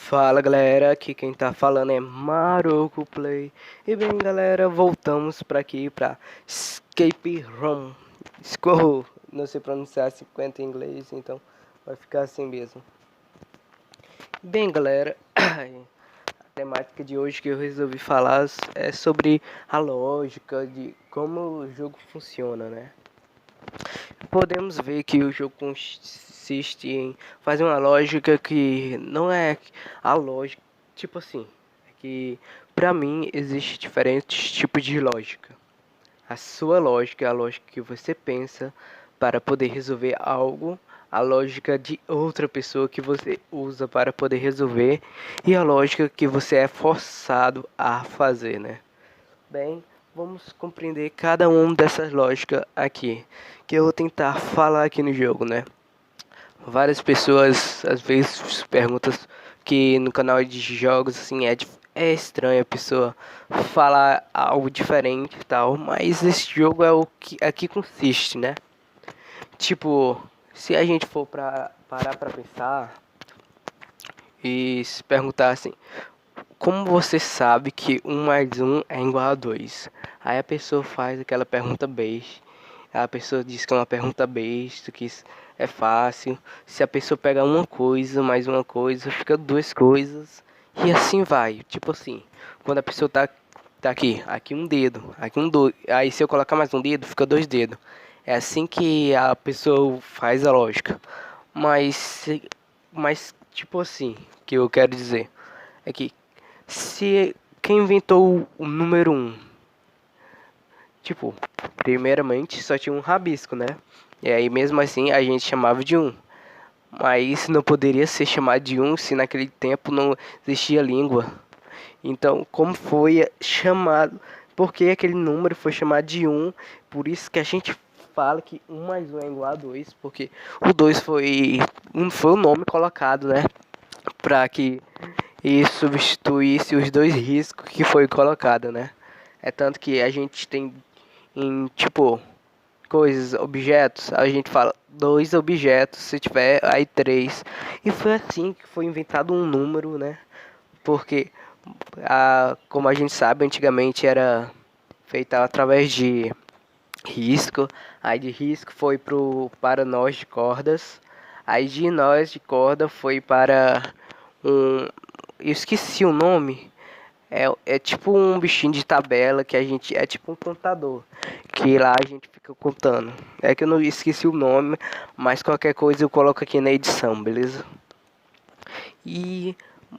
Fala galera, aqui quem tá falando é Maroco Play. E bem galera, voltamos pra aqui pra Escape Room. Escorro, não sei pronunciar 50 em inglês, então vai ficar assim mesmo. Bem galera, a temática de hoje que eu resolvi falar é sobre a lógica de como o jogo funciona, né? Podemos ver que o jogo consiste em fazer uma lógica que não é a lógica, tipo assim, é que pra mim existe diferentes tipos de lógica. A sua lógica é a lógica que você pensa para poder resolver algo, a lógica de outra pessoa que você usa para poder resolver e a lógica que você é forçado a fazer, né? Bem, vamos compreender cada uma dessas lógicas aqui, que eu vou tentar falar aqui no jogo, né? Várias pessoas às vezes perguntam que no canal de jogos assim é estranho a pessoa falar algo diferente e tal, mas esse jogo é o que aqui consiste, né? Tipo, se a gente for parar pra pensar e se perguntar assim, como você sabe que 1 mais 1 é igual a 2? Aí a pessoa faz aquela pergunta besta. A pessoa diz que é uma pergunta besta, que é fácil. Se a pessoa pega uma coisa mais uma coisa, fica duas coisas. E assim vai. Tipo assim, quando a pessoa tá aqui um dedo, aqui um dois. Aí se eu colocar mais um dedo, fica dois dedos. É assim que a pessoa faz a lógica. Mas, mas tipo assim, que eu quero dizer é que se quem inventou o número um, tipo, primeiramente só tinha um rabisco, né? E aí mesmo assim a gente chamava de um. Mas não poderia ser chamado de um se naquele tempo não existia língua. Então, como foi chamado? Porque aquele número foi chamado de um? Por isso que a gente fala que 1 mais 1 é igual a 2, porque o 2 foi o nome colocado, né? Para que e substituísse os dois riscos que foi colocado, né? É tanto que a gente tem em tipo coisas, objetos, a gente fala dois objetos, se tiver aí três. E foi assim que foi inventado um número, né? Porque como a gente sabe, antigamente era feita através de risco, aí de risco foi para nós de cordas, aí de nós de corda foi para um, eu esqueci o nome. É tipo um bichinho de tabela que a gente. É tipo um contador. Que lá a gente fica contando. É que eu não esqueci o nome, mas qualquer coisa eu coloco aqui na edição, beleza? E,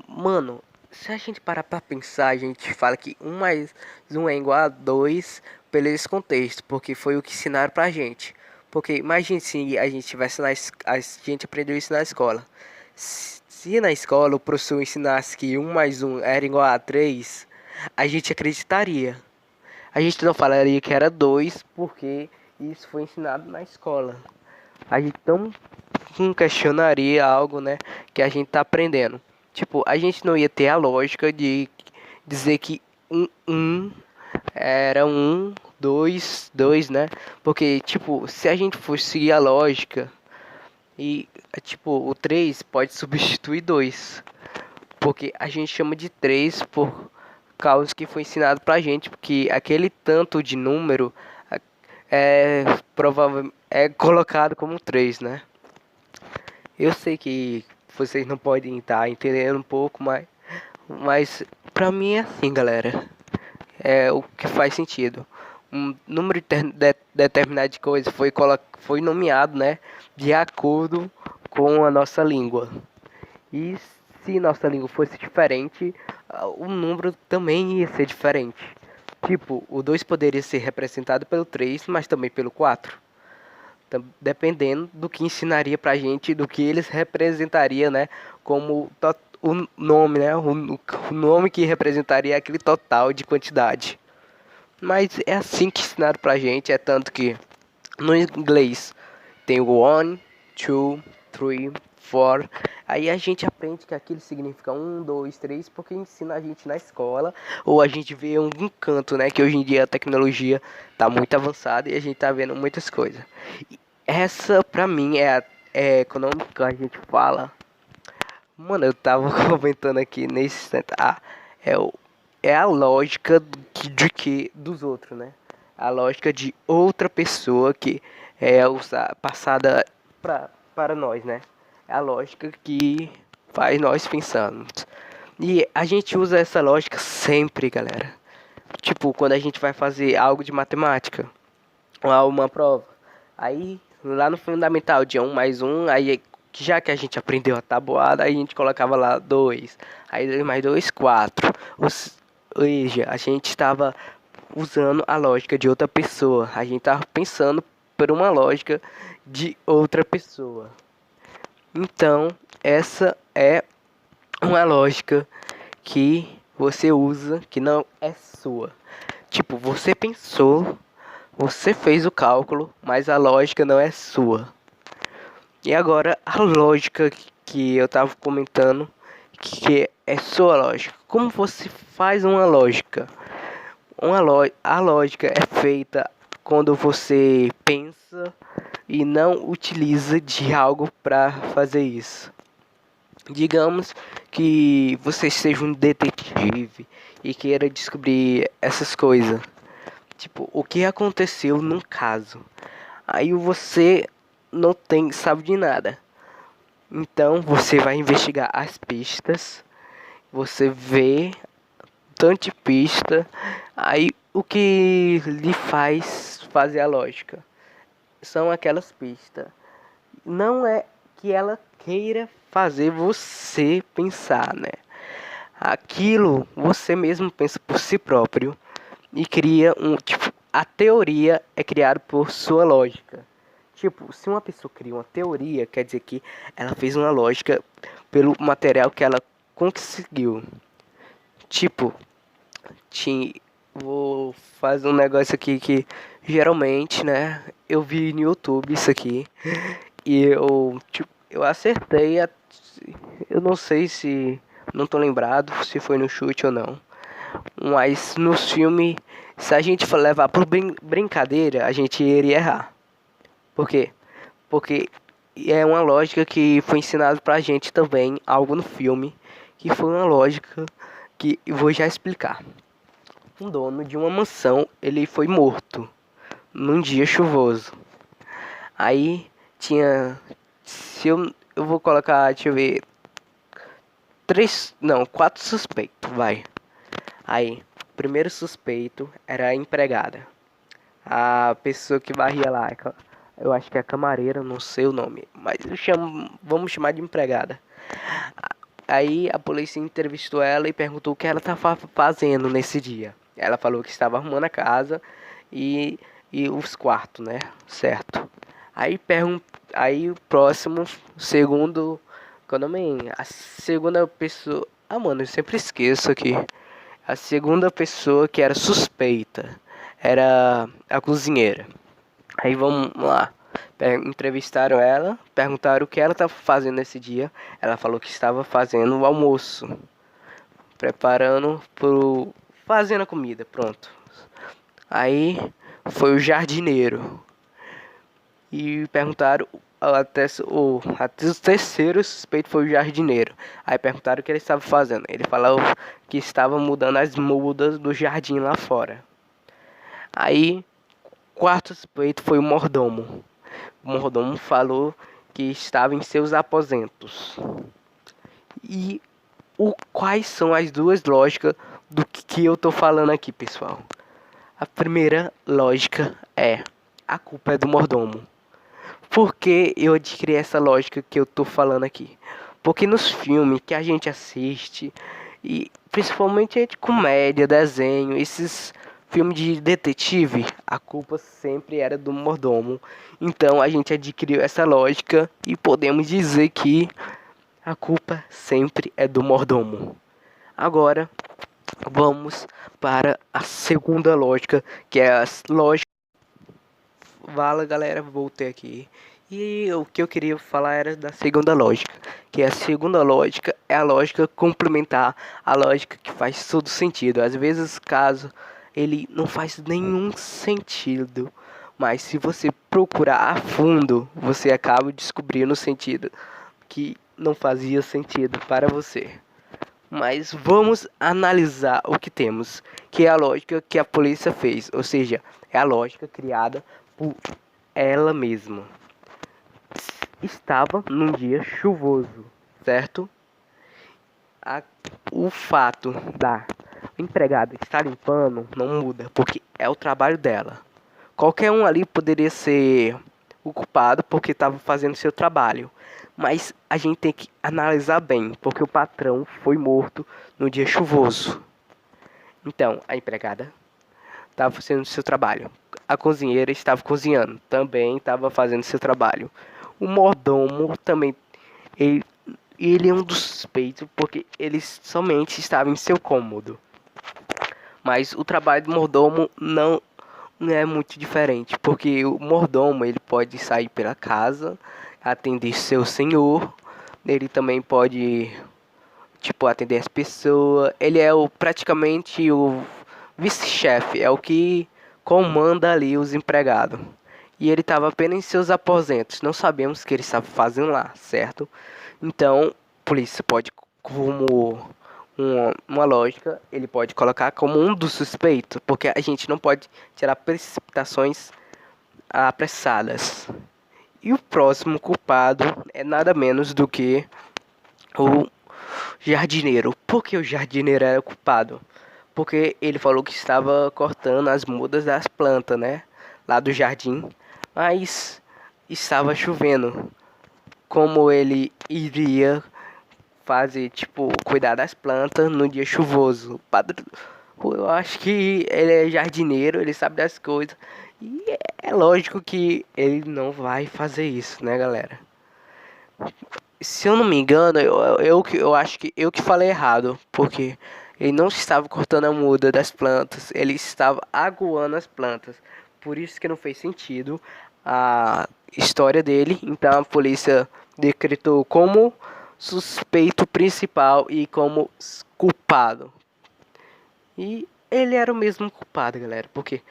mano, se a gente parar pra pensar, a gente fala que 1 mais 1 é igual a 2 pelo esse contexto, porque foi o que ensinaram pra gente. Porque imagine se a gente tivesse a gente aprendeu isso na escola. Se na escola o professor ensinasse que 1 mais 1 era igual a 3, a gente acreditaria. A gente não falaria que era 2 porque isso foi ensinado na escola. A gente não questionaria algo, né, que a gente tá aprendendo. Tipo, a gente não ia ter a lógica de dizer que um era dois, né? Porque, tipo, se a gente fosse seguir a lógica e, tipo, o 3 pode substituir 2. Porque a gente chama de 3 por causa que foi ensinado pra gente. Porque aquele tanto de número é provável é colocado como 3, né? Eu sei que vocês não podem estar entendendo um pouco, mas pra mim é assim, galera. É o que faz sentido. Um número determinado de coisas foi nomeado, né, de acordo com a nossa língua. E se nossa língua fosse diferente, o número também ia ser diferente. Tipo, o 2 poderia ser representado pelo 3, mas também pelo 4. Dependendo do que ensinaria pra gente, do que eles representariam, né, como o nome, né, o nome que representaria aquele total de quantidade. Mas é assim que ensinaram pra gente, é tanto que no inglês tem o one, two, three, four. Aí a gente aprende que aquilo significa um, dois, três, porque ensina a gente na escola, ou a gente vê um canto, né? Que hoje em dia a tecnologia tá muito avançada e a gente tá vendo muitas coisas. E essa, pra mim, é econômica, a gente fala Mano, eu tava comentando aqui nesse instante. É, é a lógica de que dos outros, né? A lógica de outra pessoa que é passada para nós, né? É a lógica que faz nós pensarmos. E a gente usa essa lógica sempre, galera. Tipo, quando a gente vai fazer algo de matemática, ou uma prova. Aí, lá no fundamental, de 1 mais 1, aí já que a gente aprendeu a tabuada, aí a gente colocava lá 2. Aí 2 mais 2, 4. Ou seja, a gente estava usando a lógica de outra pessoa. A gente estava pensando por uma lógica de outra pessoa. Então, essa é uma lógica que você usa que não é sua. Tipo, você pensou, você fez o cálculo, mas a lógica não é sua. E agora a lógica que eu tava comentando, que é sua lógica. Como você faz uma lógica? A lógica é feita quando você pensa e não utiliza de algo para fazer isso. Digamos que você seja um detetive e queira descobrir essas coisas. Tipo, o que aconteceu num caso. Aí você não sabe de nada. Então você vai investigar as pistas. Você vê tanto de pista. Aí o que lhe faz fazer a lógica são aquelas pistas. Não é que ela queira fazer você pensar, né? Aquilo você mesmo pensa por si próprio e cria tipo, a teoria é criada por sua lógica. Tipo, se uma pessoa cria uma teoria, quer dizer que ela fez uma lógica pelo material que ela conseguiu. Tipo, vou fazer um negócio aqui que geralmente, né, eu vi no YouTube isso aqui e eu acertei, eu não sei se, não tô lembrado se foi no chute ou não. Mas nos filmes, se a gente for levar por brincadeira, a gente iria errar. Por quê? Porque é uma lógica que foi ensinada pra gente também, algo no filme, que foi uma lógica que eu vou já explicar. Um dono de uma mansão, ele foi morto num dia chuvoso. Aí tinha, se eu vou colocar, deixa eu ver, quatro suspeitos, vai. Aí, o primeiro suspeito era a empregada. A pessoa que varria lá. Eu acho que é a camareira, não sei o nome. Mas vamos chamar de empregada. Aí a polícia entrevistou ela e perguntou o que ela estava fazendo nesse dia. Ela falou que estava arrumando a casa e, e os quartos, né? Certo. Aí o próximo, segundo. Qual é o nome? A segunda pessoa. Ah, mano, eu sempre esqueço aqui. A segunda pessoa que era suspeita era a cozinheira. Aí vamos lá. Entrevistaram ela, perguntaram o que ela estava fazendo nesse dia. Ela falou que estava fazendo o almoço, preparando fazendo a comida, pronto. Aí foi o jardineiro e perguntaram até o terceiro suspeito foi o jardineiro. Aí perguntaram o que ele estava fazendo. Ele falou que estava mudando as mudas do jardim lá fora. Aí, quarto suspeito foi o mordomo. O mordomo falou que estava em seus aposentos. E quais são as duas lógicas do que eu tô falando aqui, pessoal? A primeira lógica é: a culpa é do mordomo. Por que eu adquiri essa lógica que eu tô falando aqui? Porque nos filmes que a gente assiste, e principalmente de comédia, desenho, esses filmes de detetive, a culpa sempre era do mordomo. Então a gente adquiriu essa lógica e podemos dizer que a culpa sempre é do mordomo. Agora vamos para a segunda lógica, que é a lógica. Fala galera, voltei aqui. E o que eu queria falar era da segunda lógica, que a segunda lógica é a lógica complementar a lógica que faz todo sentido. Às vezes, caso ele não faz nenhum sentido, mas se você procurar a fundo, você acaba descobrindo o sentido que não fazia sentido para você. Mas vamos analisar o que temos, que é a lógica que a polícia fez, ou seja, é a lógica criada por ela mesma. Estava num dia chuvoso, certo? O fato da empregada estar limpando não muda, porque é o trabalho dela. Qualquer um ali poderia ser o culpado porque estava fazendo seu trabalho. Mas a gente tem que analisar bem, porque o patrão foi morto no dia chuvoso. Então, a empregada estava fazendo seu trabalho. A cozinheira estava cozinhando, também estava fazendo seu trabalho. O mordomo também, ele é um dos suspeitos porque ele somente estava em seu cômodo. Mas o trabalho do mordomo não é muito diferente, porque o mordomo ele pode sair pela casa, atender seu senhor, ele também pode tipo atender as pessoas, ele é praticamente o vice-chefe, é o que comanda ali os empregados. E ele estava apenas em seus aposentos, não sabemos o que ele estava fazendo lá, certo? Então, a polícia pode, como uma lógica, ele pode colocar como um dos suspeitos, porque a gente não pode tirar precipitações apressadas. E o próximo culpado é nada menos do que o jardineiro. Por que o jardineiro era culpado? Porque ele falou que estava cortando as mudas das plantas, né? Lá do jardim. Mas estava chovendo. Como ele iria fazer, tipo, cuidar das plantas no dia chuvoso? Eu acho que ele é jardineiro, ele sabe das coisas. E é lógico que ele não vai fazer isso, né, galera? Se eu não me engano, eu acho que eu que falei errado, porque ele não estava cortando a muda das plantas, ele estava aguando as plantas. Por isso que não fez sentido a história dele. Então a polícia decretou como suspeito principal e como culpado. E ele era o mesmo culpado, galera, porque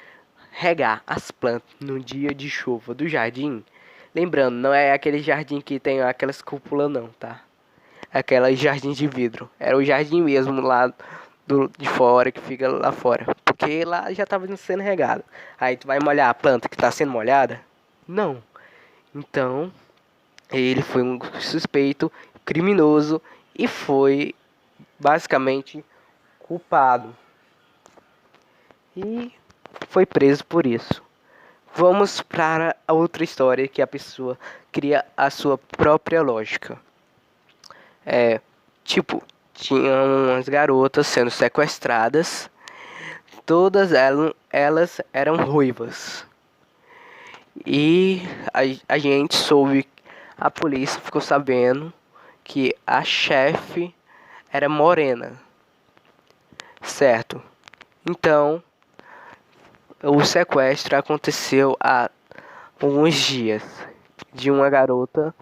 regar as plantas no dia de chuva do jardim. Lembrando, não é aquele jardim que tem aquelas cúpulas não, tá? Aquela jardim de vidro. Era o jardim mesmo lá de fora, que fica lá fora. Porque lá já estava sendo regado. Aí tu vai molhar a planta que está sendo molhada? Não. Então, ele foi um suspeito, criminoso e foi basicamente culpado. E foi preso por isso. Vamos para a outra história que a pessoa cria a sua própria lógica. Tipo, tinha umas garotas sendo sequestradas. Todas elas eram ruivas. E a gente soube, a polícia ficou sabendo que a chefe era morena. Certo? Então, o sequestro aconteceu há alguns dias de uma garota,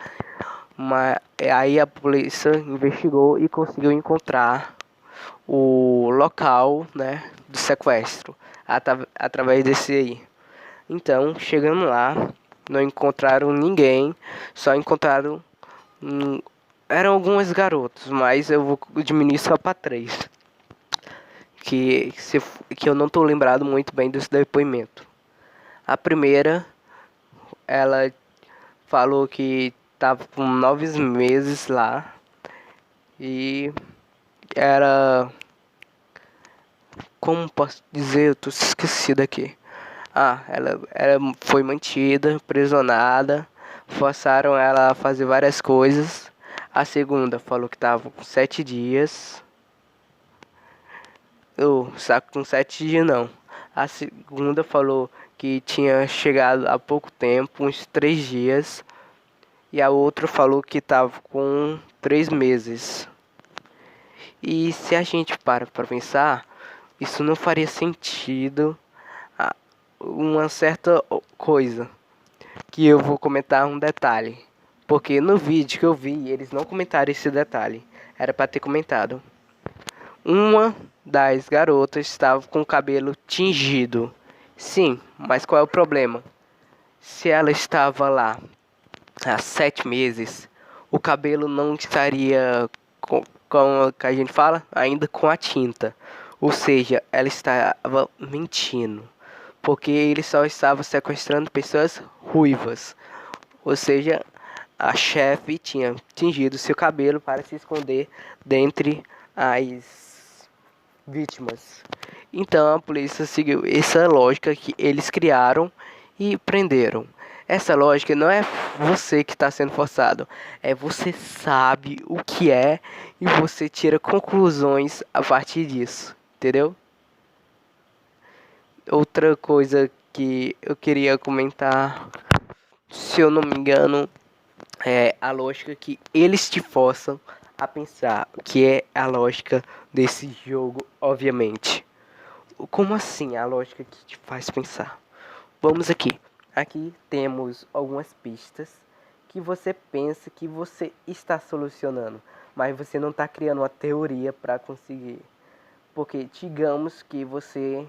mas aí a polícia investigou e conseguiu encontrar o local, né, do sequestro através desse aí. Então, chegando lá, não encontraram ninguém, só encontraram eram algumas garotas, mas eu vou diminuir só para 3. Que eu não tô lembrado muito bem desse depoimento. A primeira, ela falou que tava com 9 meses lá e era, como posso dizer, eu tô esquecido aqui. Ela foi mantida, prisionada, forçaram ela a fazer várias coisas. A segunda falou que tava com 7 dias. Saco com 7 dias não. A segunda falou que tinha chegado há pouco tempo, uns 3 dias. E a outra falou que estava com 3 meses. E se a gente para pensar, isso não faria sentido uma certa coisa. Que eu vou comentar um detalhe. Porque no vídeo que eu vi, eles não comentaram esse detalhe. Era para ter comentado. Uma das garotas estava com o cabelo tingido. Sim, mas qual é o problema? Se ela estava lá há 7 meses, o cabelo não estaria, como que a gente fala, ainda com a tinta. Ou seja, ela estava mentindo, porque ele só estava sequestrando pessoas ruivas. Ou seja, a chefe tinha tingido seu cabelo para se esconder dentre as vítimas. Então a polícia seguiu essa lógica que eles criaram e prenderam. Essa lógica não é você que está sendo forçado, é você sabe o que é e você tira conclusões a partir disso, entendeu? Outra coisa que eu queria comentar, se eu não me engano, é a lógica que eles te forçam a pensar, que é a lógica desse jogo, obviamente. Como assim a lógica que te faz pensar? Vamos aqui. Aqui temos algumas pistas que você pensa que você está solucionando, mas você não está criando uma teoria para conseguir. Porque digamos que você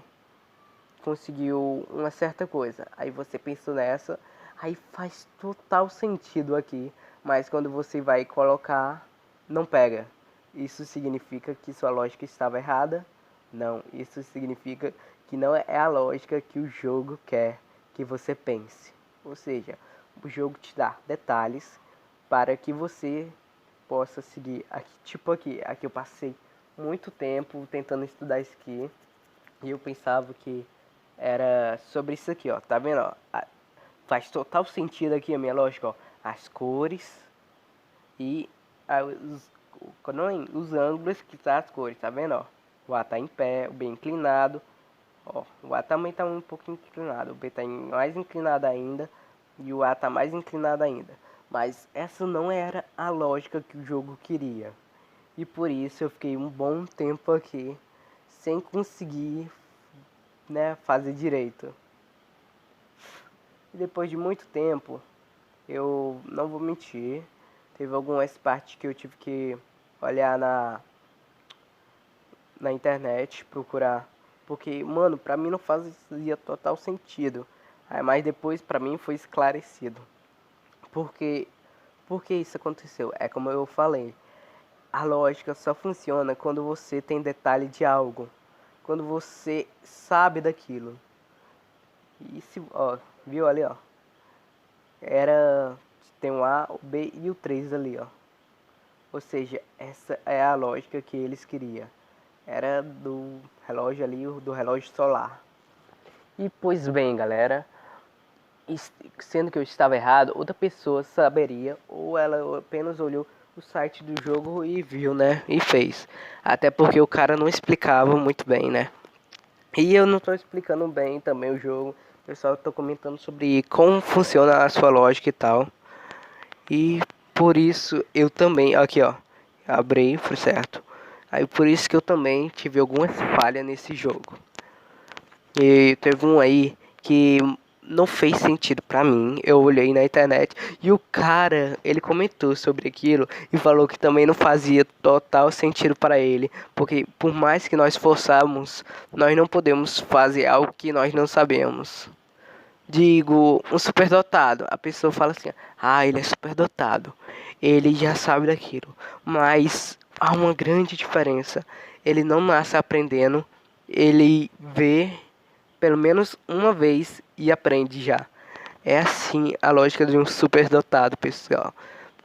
conseguiu uma certa coisa, aí você pensou nessa, aí faz total sentido aqui, mas quando você vai colocar, não pega. Isso significa que sua lógica estava errada? Não, isso significa que não é a lógica que o jogo quer que você pense. Ou seja, o jogo te dá detalhes para que você possa seguir. Aqui, tipo aqui eu passei muito tempo tentando estudar isso aqui e eu pensava que era sobre isso aqui, ó. Tá vendo, ó? Faz total sentido aqui a minha lógica, ó. As cores e os ângulos que tá as cores, tá vendo, ó? O A tá em pé, o B inclinado, ó. O A também tá um pouco inclinado, o B tá mais inclinado ainda e o A tá mais inclinado ainda. Mas essa não era a lógica que o jogo queria. E por isso eu fiquei um bom tempo aqui sem conseguir, né, fazer direito. E depois de muito tempo, eu não vou mentir, teve algumas partes que eu tive que olhar na internet, procurar, porque, mano, pra mim não fazia total sentido. Aí, mas depois pra mim foi esclarecido. Porque, porque isso aconteceu? É como eu falei, a lógica só funciona quando você tem detalhe de algo, quando você sabe daquilo. E se, ó, viu ali, ó? Era, tem o A, o B e o 3 ali, ó. Ou seja, essa é a lógica que eles queriam. Era do relógio ali, do relógio solar. E pois bem, galera, sendo que eu estava errado, outra pessoa saberia, ou ela apenas olhou o site do jogo e viu, né? E fez. Até porque o cara não explicava muito bem, né? E eu não estou explicando bem também o jogo. Eu só estou comentando sobre como funciona a sua lógica e tal. E por isso eu também, aqui ó, abri, foi certo. Aí por isso que eu também tive algumas falhas nesse jogo. E teve um aí que não fez sentido pra mim. Eu olhei na internet e o cara, ele comentou sobre aquilo e falou que também não fazia total sentido para ele, porque por mais que nós forçarmos, nós não podemos fazer algo que nós não sabemos. Digo, um superdotado. A pessoa fala assim: ah, ele é superdotado. Ele já sabe daquilo. Mas há uma grande diferença. Ele não nasce aprendendo. Ele vê pelo menos uma vez e aprende já. É assim a lógica de um superdotado, pessoal.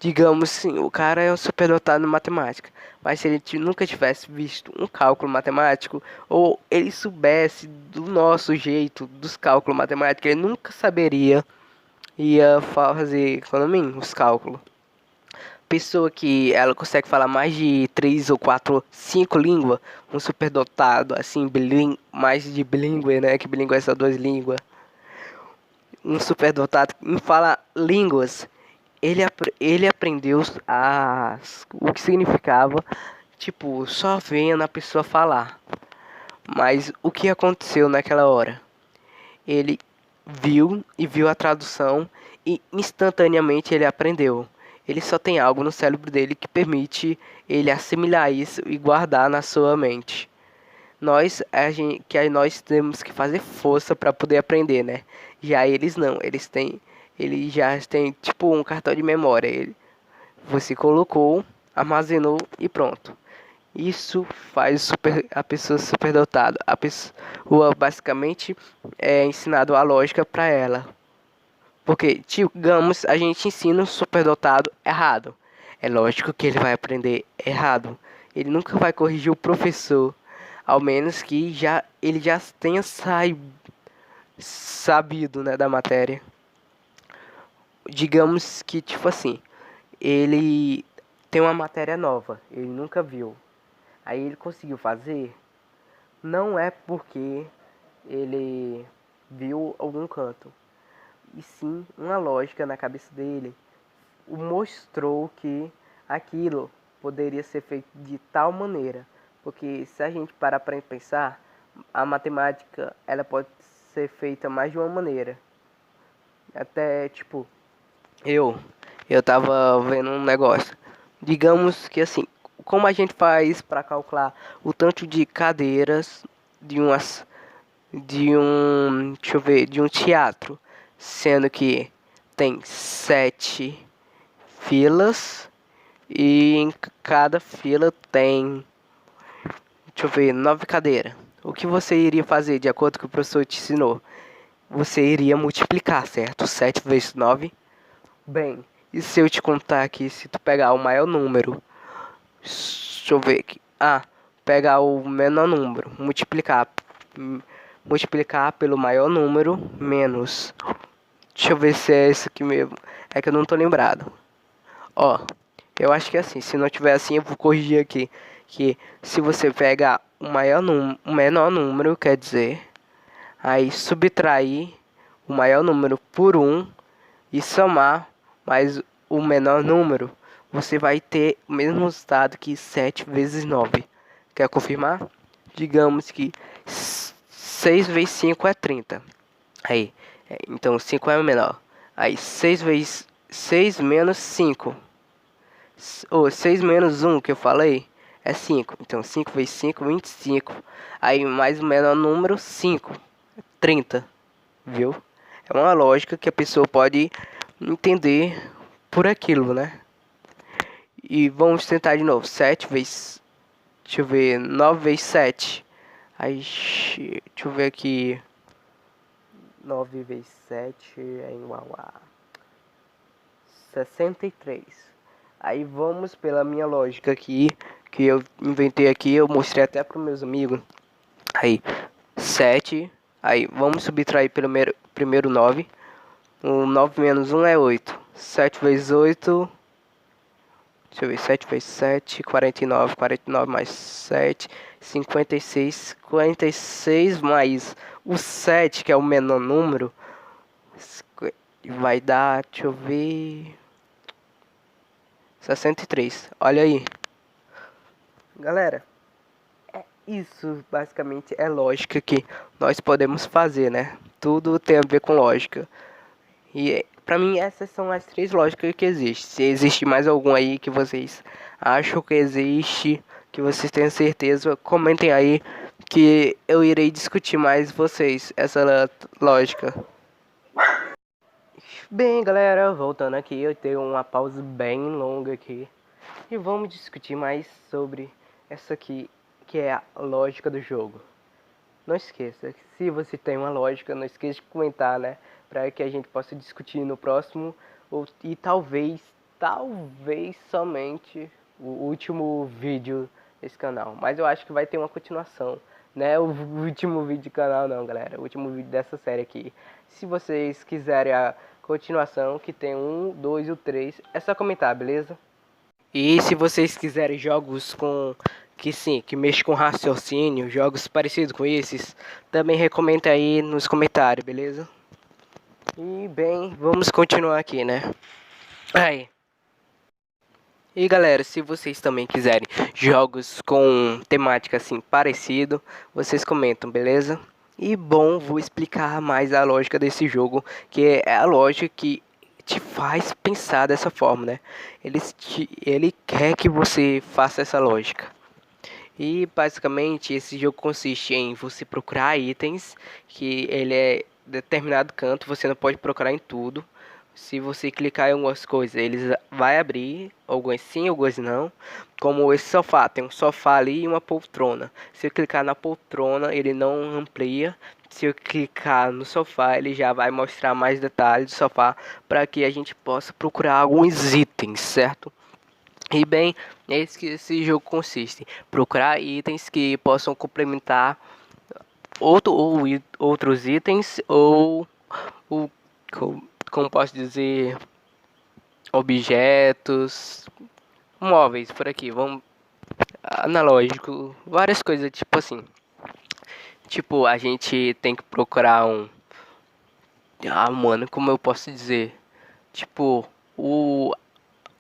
Digamos assim, o cara é um superdotado em matemática, mas se ele nunca tivesse visto um cálculo matemático, ou ele soubesse do nosso jeito, dos cálculos matemáticos, ele nunca saberia, ia fazer, os cálculos. Pessoa que ela consegue falar mais de 3 ou 4, 5 línguas, um superdotado, assim, mais de bilíngue, né, que bilíngue é só duas línguas. Um superdotado em fala línguas, ele aprendeu o que significava, tipo, só vendo a pessoa falar. Mas o que aconteceu naquela hora? Ele viu a tradução e instantaneamente ele aprendeu. Ele só tem algo no cérebro dele que permite ele assimilar isso e guardar na sua mente. Nós temos que fazer força para poder aprender, né? Já eles não, eles já têm tipo um cartão de memória. Você colocou, armazenou e pronto. Isso faz a pessoa superdotada. A pessoa basicamente é ensinado a lógica para ela. Porque, digamos, a gente ensina um superdotado errado. É lógico que ele vai aprender errado. Ele nunca vai corrigir o professor, ao menos que ele já tenha sabido, né, da matéria. Digamos que, tipo assim, ele tem uma matéria nova, ele nunca viu. Aí ele conseguiu fazer, não é porque ele viu algum canto, e sim uma lógica na cabeça dele o mostrou que aquilo poderia ser feito de tal maneira. Porque se a gente parar para pensar, a matemática ela pode ser feita mais de uma maneira. Até tipo, eu eu tava vendo um negócio. Digamos que assim, como a gente faz para calcular o tanto de cadeiras de umas deixa eu ver, de um teatro, sendo que tem 7 filas e em cada fila tem, deixa eu ver, 9 cadeiras. O que você iria fazer de acordo com o que o professor te ensinou? Você iria multiplicar, certo? 7 vezes 9. Bem, e se eu te contar aqui, se tu pegar o maior número, deixa eu ver aqui. Pegar o menor número, multiplicar pelo maior número menos. Deixa eu ver se é isso aqui mesmo. É que eu não tô lembrado. Ó, eu acho que é assim. Se não tiver assim, eu vou corrigir aqui. Que se você pegar o menor número, quer dizer, aí subtrair o maior número por 1 e somar mais o menor número, você vai ter o mesmo resultado que 7 vezes 9. Quer confirmar? Digamos que 6 vezes 5 é 30. Aí, então 5 é o menor. Aí 6 vezes 6 menos 5. Ou 6 menos 1 que eu falei é 5. Então 5 vezes 5, 25. Aí mais o menor número, 5. 30. Viu? É uma lógica que a pessoa pode entender por aquilo, né? E vamos tentar de novo. 7 vezes. Deixa eu ver. 9 vezes 7. Aí, deixa eu ver aqui. 9 vezes 7 é igual a 63. Aí vamos pela minha lógica aqui, que eu inventei aqui, eu mostrei até para meus amigos. Aí, 7. Aí, vamos subtrair pelo primeiro 9. O 9 menos 1 é 8. 7 vezes 8. Deixa eu ver, 7 vezes 7, 49. 49 mais 7, 56. 46 mais o 7, que é o menor número, vai dar, deixa eu ver, 63. Olha aí. Galera, isso basicamente é lógica que nós podemos fazer, né? Tudo tem a ver com lógica. E pra mim essas são as 3 lógicas que existem. Se existe mais algum aí que vocês acham que existe, que vocês tenham certeza, comentem aí que eu irei discutir mais vocês essa lógica. Bem, galera, voltando aqui, eu tenho uma pausa bem longa aqui. E vamos discutir mais sobre essa aqui, que é a lógica do jogo. Não esqueça, se você tem uma lógica, não esqueça de comentar, né? Para que a gente possa discutir no próximo, e talvez somente o último vídeo desse canal. Mas eu acho que vai ter uma continuação, né? O último vídeo do canal não, galera. O último vídeo dessa série aqui. Se vocês quiserem a continuação, que tem 1, 2 e o 3, é só comentar, beleza? E se vocês quiserem jogos que mexam com raciocínio, jogos parecidos com esses, também recomenda aí nos comentários, beleza? E bem, vamos continuar aqui, né? Aí. E galera, se vocês também quiserem jogos com temática assim parecido, vocês comentam, beleza? E bom, vou explicar mais a lógica desse jogo, que é a lógica que te faz pensar dessa forma, né? Ele quer que você faça essa lógica. E basicamente esse jogo consiste em você procurar itens, que ele é determinado canto, você não pode procurar em tudo. Se você clicar em algumas coisas, eles vai abrir, algumas sim, algumas não. Como esse sofá, tem um sofá ali e uma poltrona. Se eu clicar na poltrona, ele não amplia. Se eu clicar no sofá, ele já vai mostrar mais detalhes do sofá para que a gente possa procurar alguns itens, certo? E bem, é isso que esse jogo consiste: procurar itens que possam complementar outros itens ou o como posso dizer, objetos, móveis por aqui, vamos analógico, várias coisas tipo assim. Tipo, a gente tem que procurar mano, como eu posso dizer? Tipo, o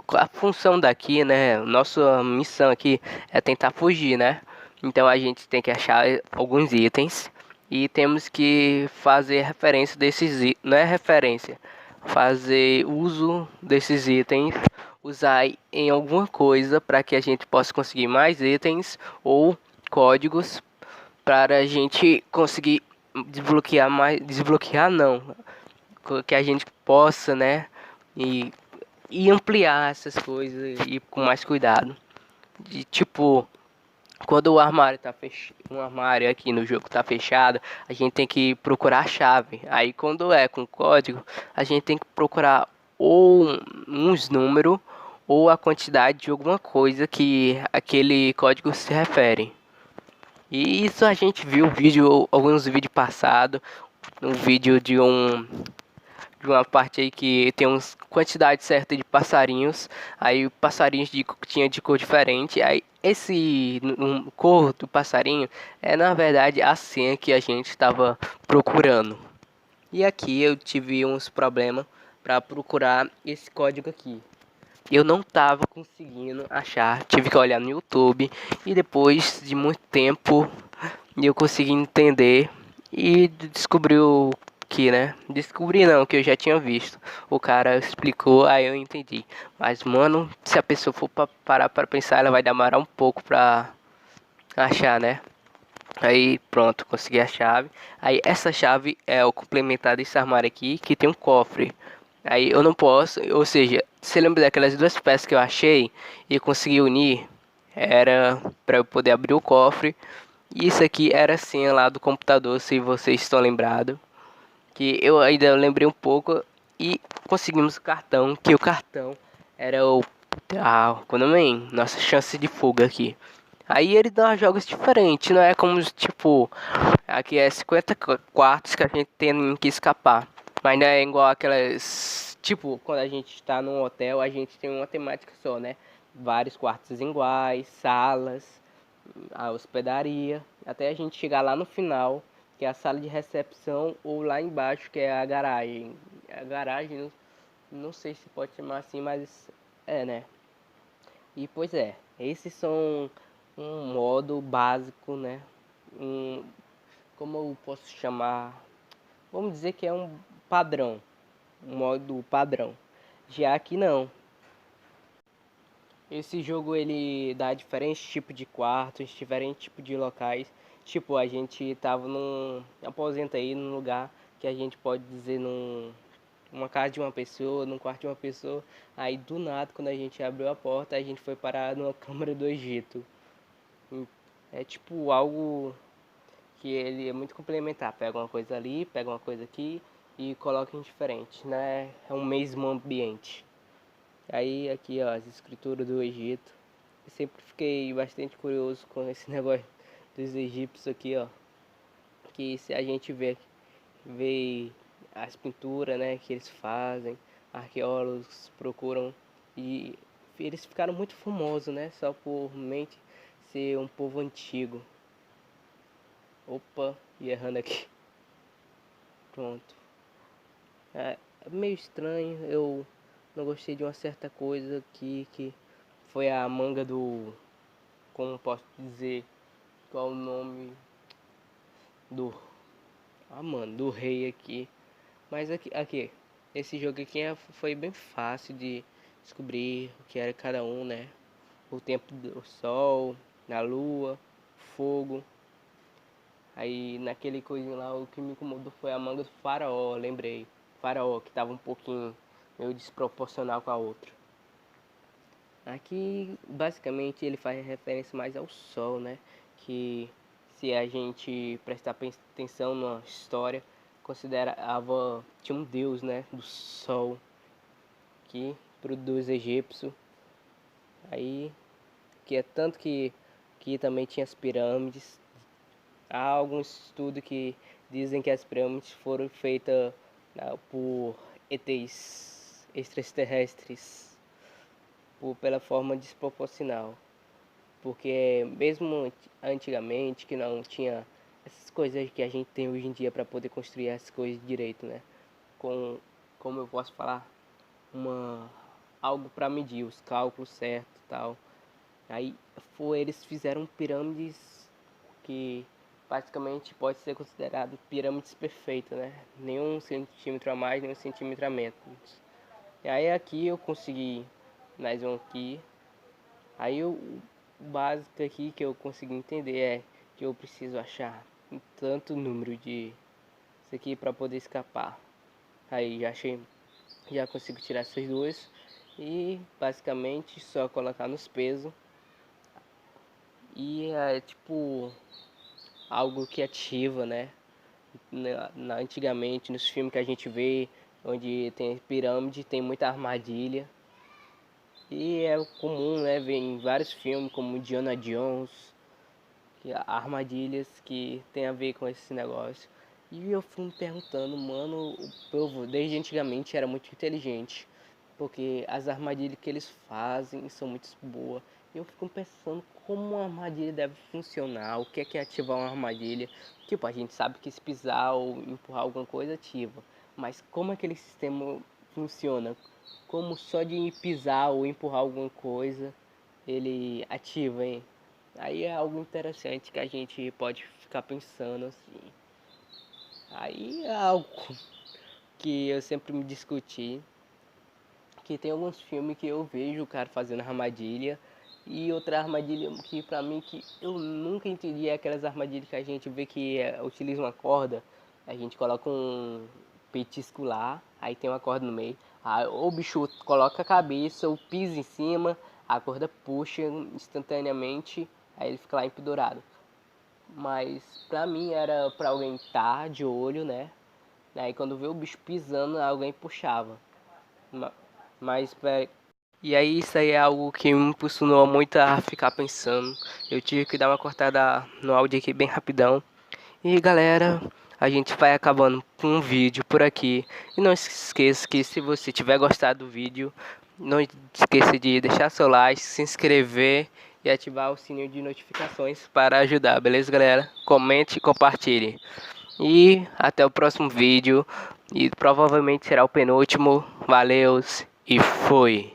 a função daqui, né? Nossa missão aqui é tentar fugir, né? Então a gente tem que achar alguns itens e temos que fazer referência desses itens, não é referência, fazer uso desses itens, usar em alguma coisa para que a gente possa conseguir mais itens ou códigos para a gente conseguir desbloquear mais, desbloquear não, que a gente possa, né? E ampliar essas coisas e com mais cuidado. De tipo, quando o armário tá fechado, um armário aqui no jogo tá fechado, a gente tem que procurar a chave. Aí quando é com código, a gente tem que procurar ou uns números ou a quantidade de alguma coisa que aquele código se refere. E isso a gente viu vídeo, alguns vídeos passados, um vídeo de uma parte aí que tem uma quantidade certa de passarinhos, aí passarinhos tinha de cor diferente, aí esse cor do passarinho é na verdade a senha que a gente estava procurando. E aqui eu tive uns problemas para procurar esse código aqui. Eu não estava conseguindo achar, tive que olhar no YouTube e depois de muito tempo eu consegui entender e descobri o que, né? Descobri não, que eu já tinha visto. O cara explicou, aí eu entendi. Mas, mano, se a pessoa for parar para pensar, ela vai demorar um pouco pra achar, né? Aí, pronto, consegui a chave. Aí, essa chave é o complementar desse armário aqui, que tem um cofre. Aí, eu não posso, ou seja, você lembra daquelas duas peças que eu achei e consegui unir? Era para eu poder abrir o cofre. E isso aqui era a senha lá do computador, se vocês estão lembrados. Que eu ainda lembrei um pouco e conseguimos o cartão, que o cartão era o quando vem nossa chance de fuga aqui. Aí ele dá jogos diferentes, não é como tipo, aqui é 50 quartos que a gente tem que escapar. Mas não é igual aquelas, tipo, quando a gente está num hotel, a gente tem uma temática só, né? Vários quartos iguais, salas, a hospedaria, até a gente chegar lá no final, que é a sala de recepção, ou lá embaixo, que é a garagem. A garagem, não sei se pode chamar assim, mas é, né? E pois é, esses são um modo básico, né? Um, como eu posso chamar? Vamos dizer que é um padrão, um modo padrão. Já que não. Esse jogo ele dá diferentes tipos de quartos, diferentes tipos de locais. Tipo, a gente tava num aposenta aí num lugar que a gente pode dizer numa casa de uma pessoa, num quarto de uma pessoa. Aí do nada, quando a gente abriu a porta, a gente foi parar numa câmara do Egito. É tipo algo que ele é muito complementar. Pega uma coisa ali, pega uma coisa aqui e coloca em diferente, né? É um mesmo ambiente. Aí aqui ó, as escrituras do Egito. Eu sempre fiquei bastante curioso com esse negócio dos egípcios aqui, ó. Que se a gente vê as pinturas, né, que eles fazem, arqueólogos procuram e eles ficaram muito famosos, né, só por mente ser um povo antigo. Opa, e errando aqui. Pronto. É meio estranho, eu não gostei de uma certa coisa aqui que foi a manga do, como posso dizer, qual o nome do, mano, do rei aqui. Mas aqui, esse jogo aqui foi bem fácil de descobrir o que era cada um, né? O tempo do sol, na lua, fogo. Aí naquele coisinho lá, o que me incomodou foi a manga do faraó, lembrei. Faraó, que tava um pouquinho meio desproporcional com a outra. Aqui, basicamente, ele faz referência mais ao Sol, né? Que se a gente prestar atenção na história, considerava, tinha um deus, né? Do Sol, que produz egípcio. Aí, que é tanto que também tinha as pirâmides. Há alguns estudos que dizem que as pirâmides foram feitas por ETs extraterrestres, pela forma desproporcional. Porque mesmo antigamente que não tinha essas coisas que a gente tem hoje em dia para poder construir as coisas direito, né? Como eu posso falar, algo para medir os cálculos certos e tal. Aí eles fizeram pirâmides que praticamente pode ser considerado pirâmides perfeitas, né? Nenhum centímetro a mais, nenhum centímetro a menos. E aí aqui eu consegui mais um aqui. Aí o básico aqui que eu consegui entender é que eu preciso achar tanto número de isso aqui para poder escapar. Aí já achei, já consigo tirar essas duas e basicamente só colocar nos pesos. E é tipo algo que ativa, né? Antigamente nos filmes que a gente vê, onde tem pirâmide, tem muita armadilha. E é comum, né, ver em vários filmes como Indiana Jones, que há armadilhas que tem a ver com esse negócio. E eu fui me perguntando, mano, o povo desde antigamente era muito inteligente, porque as armadilhas que eles fazem são muito boas. E eu fico pensando como uma armadilha deve funcionar, o que é ativar uma armadilha. Tipo, a gente sabe que se pisar ou empurrar alguma coisa ativa, mas como aquele sistema funciona? Como só de pisar ou empurrar alguma coisa ele ativa, hein? Aí é algo interessante que a gente pode ficar pensando assim. Aí é algo que eu sempre me discuti, que tem alguns filmes que eu vejo o cara fazendo armadilha e outra armadilha que pra mim que eu nunca entendi é aquelas armadilhas que a gente vê que utiliza uma corda, a gente coloca um petisco lá, aí tem uma corda no meio, aí o bicho coloca a cabeça, o piso em cima, a corda puxa instantaneamente, aí ele fica lá empedurado. Mas pra mim era pra alguém estar de olho, né? Aí quando vê o bicho pisando, alguém puxava. Mas e aí isso aí é algo que me impulsionou muito a ficar pensando. Eu tive que dar uma cortada no áudio aqui bem rapidão. E galera, a gente vai acabando com um vídeo por aqui. E não se esqueça que se você tiver gostado do vídeo, não esqueça de deixar seu like, se inscrever e ativar o sininho de notificações para ajudar, beleza galera? Comente e compartilhe. E até o próximo vídeo. E provavelmente será o penúltimo. Valeus e fui!